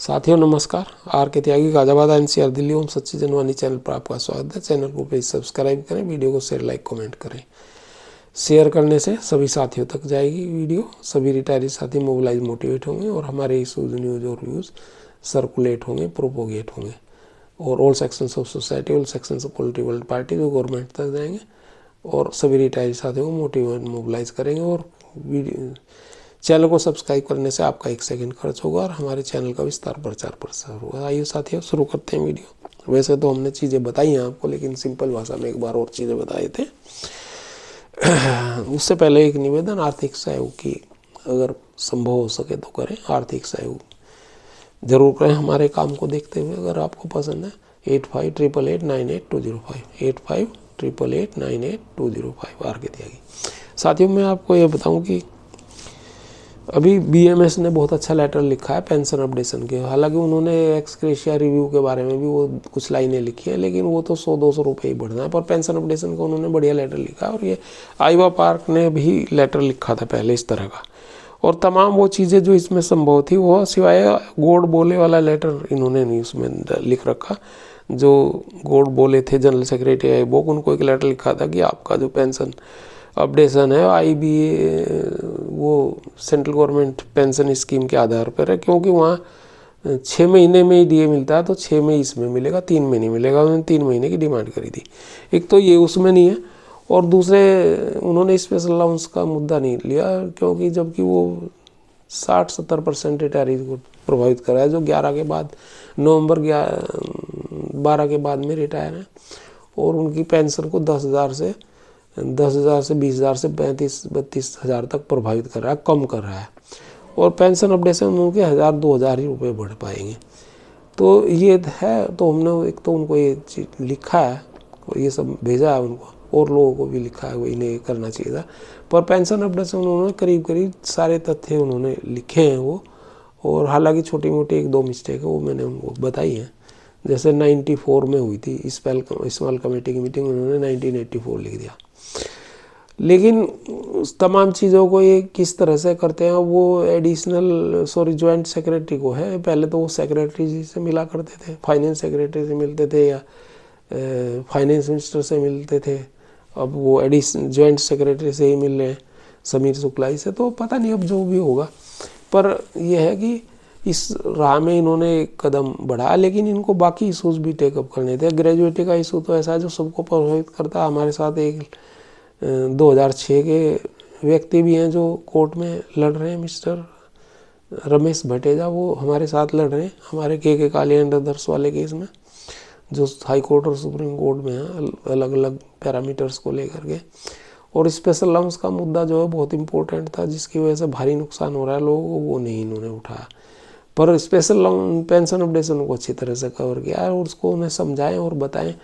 साथियों नमस्कार। आर के त्यागी गाजियाबाद एनसीआर दिल्ली ओम सच्ची जनवानी चैनल पर आपका स्वागत है। चैनल को प्लीज़ सब्सक्राइब करें, वीडियो को शेयर लाइक कमेंट करें। शेयर करने से सभी साथियों तक जाएगी वीडियो, सभी रिटायरी साथी मोबिलाइज मोटिवेट होंगे और हमारे इशूज न्यूज़ और व्यूज़ सर्कुलेट होंगे, प्रोपोगेट होंगे और all sections of society, all sections of political party जो गवर्नमेंट तक जाएंगे और सभी रिटायरी साथियों को मोटिवेट मोबिलाइज करेंगे। और चैनल को सब्सक्राइब करने से आपका 1 सेकंड खर्च होगा और हमारे चैनल का विस्तार प्रचार प्रसार होगा। आइए साथियों शुरू करते हैं वीडियो। वैसे तो हमने चीज़ें बताई हैं आपको, लेकिन सिंपल भाषा में एक बार और चीज़ें बताए थे। उससे पहले एक निवेदन, आर्थिक सहयोग की अगर संभव हो सके तो करें, आर्थिक सहयोग जरूर करें हमारे काम को देखते हुए। अगर आपको पसंद है 8588898205 8588898205 आर के त्यागी। साथियों मैं आपको ये बताऊं कि अभी बीएमएस ने बहुत अच्छा लेटर लिखा है पेंशन अपडेशन के। हालांकि उन्होंने एक्स ग्रेशिया रिव्यू के बारे में भी वो कुछ लाइनें लिखी हैं, लेकिन वो तो 100-200 रुपये ही बढ़ना है। पर पेंशन अपडेशन का उन्होंने बढ़िया लेटर लिखा है। और ये आईवा पार्क ने भी लेटर लिखा था पहले इस तरह का। और तमाम वो चीज़ें जो इसमें संभव थी वो सिवाय गोड बोले वाला लेटर इन्होंने नहीं उसमें लिख रखा। जो गोड बोले थे जनरल सेक्रेटरी आईबोक, उनको एक लेटर लिखा था कि आपका जो पेंशन अपडेशन है आईबीए वो सेंट्रल गवर्नमेंट पेंशन स्कीम के आधार पर है, क्योंकि वहाँ 6 महीने में ही डीए मिलता है तो 6 में इसमें मिलेगा, 3 महीने मिलेगा। उन्होंने 3 महीने की डिमांड करी थी। एक तो ये उसमें नहीं है और दूसरे उन्होंने स्पेशल अलाउंस का मुद्दा नहीं लिया, क्योंकि जबकि वो 60-70% रिटायरीज को प्रभावित कर रहा है जो 11 के बाद नवंबर 12 के बाद में रिटायर हैं और उनकी पेंशन को 10,000 से 20,000 से 35-32 हज़ार तक प्रभावित कर रहा है, कम कर रहा है। और पेंशन अपडेशन उनके 1,000-2,000 ही रुपये बढ़ पाएंगे। तो ये है, तो हमने एक तो उनको ये लिखा है, ये सब भेजा है उनको, और लोगों को भी लिखा है, वो इन्हें करना चाहिए था। पर पेंशन अपडेशन उन्होंने करीब करीब सारे तथ्य उन्होंने लिखे हैं वो। और हालांकि छोटी मोटी 1-2 मिस्टेक है वो मैंने उनको बताई हैं। जैसे 94 में हुई थी स्मॉल कमेटी की मीटिंग, उन्होंने 1984 लिख दिया। लेकिन तमाम चीज़ों को ये किस तरह से करते हैं वो एडिशनल जॉइंट सेक्रेटरी को है। पहले तो वो सेक्रेटरी जी से मिला करते थे, फाइनेंस सेक्रेटरी से मिलते थे या फाइनेंस मिनिस्टर से मिलते थे। अब वो जॉइंट सेक्रेटरी से ही मिल रहे हैं, समीर शुक्ला से। तो पता नहीं अब जो भी होगा, पर यह है कि इस राह में इन्होंने एक कदम बढ़ाया। लेकिन इनको बाकी इशूज़ भी टेकअप करने थे। ग्रेजुएटी का इशू तो ऐसा है जो सबको प्रभावित करता है। हमारे साथ एक 2006 के व्यक्ति भी हैं जो कोर्ट में लड़ रहे हैं, मिस्टर रमेश भटेजा, वो हमारे साथ लड़ रहे हैं हमारे के काली एंड अदर्स वाले केस में, जो हाई कोर्ट और सुप्रीम कोर्ट में है, अलग अलग पैरामीटर्स को लेकर के। और स्पेशल अलाउंस का मुद्दा जो है बहुत इंपॉर्टेंट था, जिसकी वजह से भारी नुकसान हो रहा है लोगों को, वो नहीं इन्होंने उठाया। पर स्पेशल पेंशन अपडेशन को अच्छी तरह से कवर किया है और उसको उन्हें समझाएं और बताएं।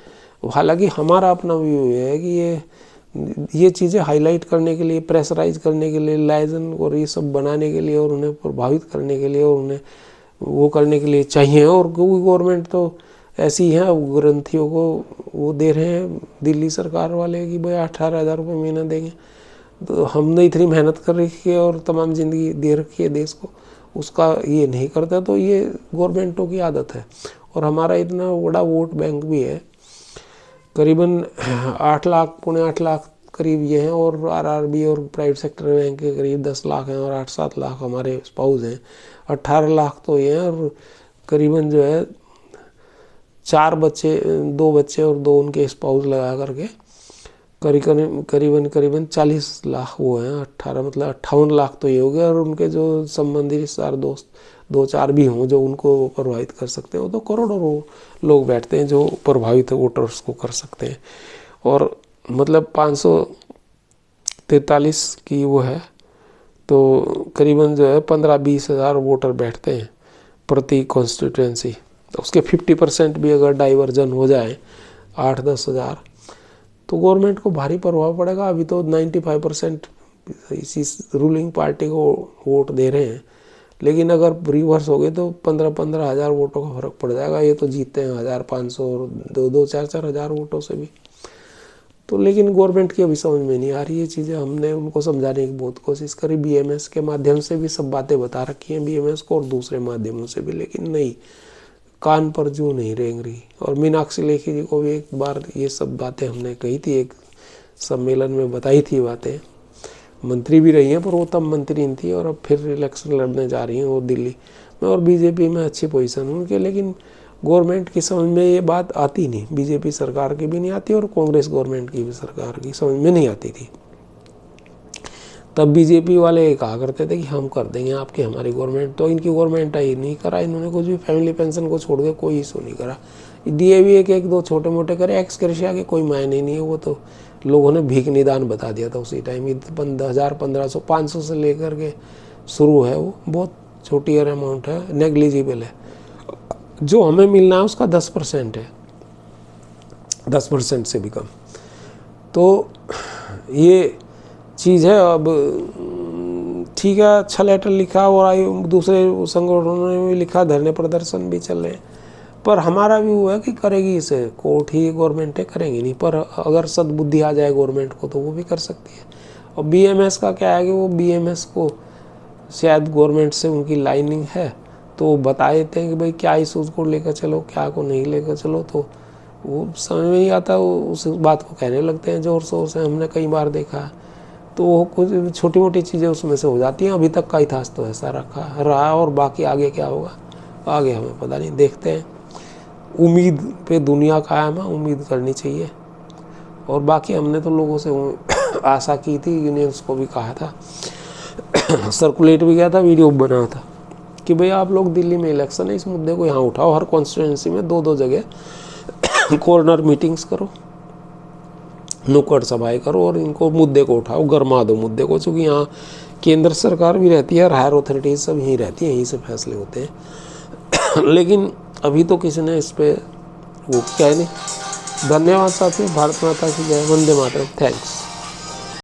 हालांकि हमारा अपना व्यू है कि ये चीज़ें हाईलाइट करने के लिए, प्रेशराइज करने के लिए, लाइजन और ये सब बनाने के लिए और उन्हें प्रभावित करने के लिए और उन्हें वो करने के लिए चाहिए। और गवर्नमेंट तो ऐसी है, ग्रंथियों को वो दे रहे हैं दिल्ली सरकार वाले कि भाई 18,000 रुपये महीना देंगे। तो हमने इतनी मेहनत कर रखी है और तमाम ज़िंदगी दे रखी है देश को, उसका ये नहीं करता। तो ये गवर्नमेंटों की आदत है। और हमारा इतना बड़ा वोट बैंक भी है, करीबन 8 लाख 8.5 लाख करीब ये हैं। और आरआरबी और प्राइवेट सेक्टर बैंक के करीब 10 लाख हैं और 8-7 लाख हमारे स्पाउस हैं। 18 लाख तो ये हैं। और करीबन जो है 2 बच्चे और 2 उनके स्पाउस लगा करके करीबन 40 लाख वो हैं। 18 मतलब 58 लाख तो ये हो गया। और उनके जो संबंधी रिश्तेदार दोस्त 2-4 भी हों जो उनको प्रभावित कर सकते हैं, वो तो करोड़ों लोग बैठते हैं जो प्रभावित वोटर्स को कर सकते हैं। और मतलब 543 की वो है, तो करीबन जो है 15-20 हज़ार वोटर बैठते हैं प्रति कॉन्स्टिट्यूएंसी। तो उसके 50% भी अगर डाइवर्जन हो जाए 8-10 हज़ार, तो गवर्नमेंट को भारी प्रभाव पड़ेगा। अभी तो 95% इसी रूलिंग पार्टी को वोट दे रहे हैं, लेकिन अगर रिवर्स हो गए तो 15-15 हज़ार वोटों का फर्क पड़ जाएगा। ये तो जीतते हैं 1,500 और 2-4 हज़ार वोटों से भी। तो लेकिन गवर्नमेंट की अभी समझ में नहीं आ रही ये चीज़ें। हमने उनको समझाने की बहुत कोशिश करी, बीएमएस के माध्यम से भी सब बातें बता रखी हैं बीएमएस को और दूसरे माध्यमों से भी, लेकिन नहीं, कान पर जू नहीं रेंग रही। और मीनाक्षी लेखी जी को भी एक बार ये सब बातें हमने कही थी, एक सम्मेलन में बताई थी बातें। मंत्री भी रही हैं, पर वो तब मंत्री नहीं थी और अब फिर इलेक्शन लड़ने जा रही हैं वो दिल्ली में, और बीजेपी में अच्छी पोजीशन उनके। लेकिन गवर्नमेंट की समझ में ये बात आती नहीं, बीजेपी सरकार की भी नहीं आती और कांग्रेस गवर्नमेंट की भी सरकार की समझ में नहीं आती थी। तब बीजेपी वाले कहा करते थे कि हम कर देंगे आपकी हमारी गवर्नमेंट, तो इनकी गवर्नमेंट आई, नहीं करा इन्होंने कुछ भी। फैमिली पेंशन को छोड़ के कोई इशू नहीं करा, दिए भी एक दो छोटे मोटे करे, एक्स ग्रेशिया के कोई मायने नहीं है, वो तो लोगों ने भीख निदान बता दिया था उसी टाइम। 1000, 1500, 500 से लेकर के शुरू है, वो बहुत छोटी अमाउंट है, नेग्लिजिबल है। जो हमें मिलना है उसका 10% है, 10% से भी कम। तो ये चीज़ है। अब ठीक है, अच्छा लेटर लिखा और दूसरे संगठनों ने भी लिखा, धरने प्रदर्शन भी चल रहे हैं, पर हमारा भी वो है कि करेगी इसे कोर्ट ही, गवर्नमेंटें करेंगी नहीं, पर अगर सद्बुद्धि आ जाए गवर्नमेंट को तो वो भी कर सकती है। और बीएमएस का क्या है कि वो बीएमएस को शायद गवर्नमेंट से उनकी लाइनिंग है, तो वो बता देते हैं कि भाई क्या इशूज़ को लेकर चलो, क्या को नहीं लेकर चलो, तो वो समझ में नहीं आता, वो उस बात को कहने लगते हैं ज़ोर शोर से, हमने कई बार देखा है। तो वो कुछ छोटी मोटी चीज़ें उसमें से हो जाती हैं। अभी तक का इतिहास तो ऐसा रहा, और बाकी आगे क्या होगा आगे हमें पता नहीं, देखते हैं। उम्मीद पे दुनिया कायम है, उम्मीद करनी चाहिए। और बाकी हमने तो लोगों से आशा की थी, यूनियंस को भी कहा था, सर्कुलेट भी किया था, वीडियो बना था कि भाई आप लोग दिल्ली में इलेक्शन है, इस मुद्दे को यहाँ उठाओ, हर कॉन्स्टिट्यूंसी में 2-2 जगह कॉर्नर मीटिंग्स करो, नुक्कड़ सभाएं करो और इनको मुद्दे को उठाओ, गरमा दो मुद्दे को। चूँकि यहाँ केंद्र सरकार भी रहती है, हायर अथॉरिटीज सब यहीं रहती हैं, यहीं से फैसले होते हैं। लेकिन अभी तो किसी ने इस पर वो क्या नहीं। धन्यवाद साथियों, भारत माता की जय, वंदे मातरम, थैंक्स।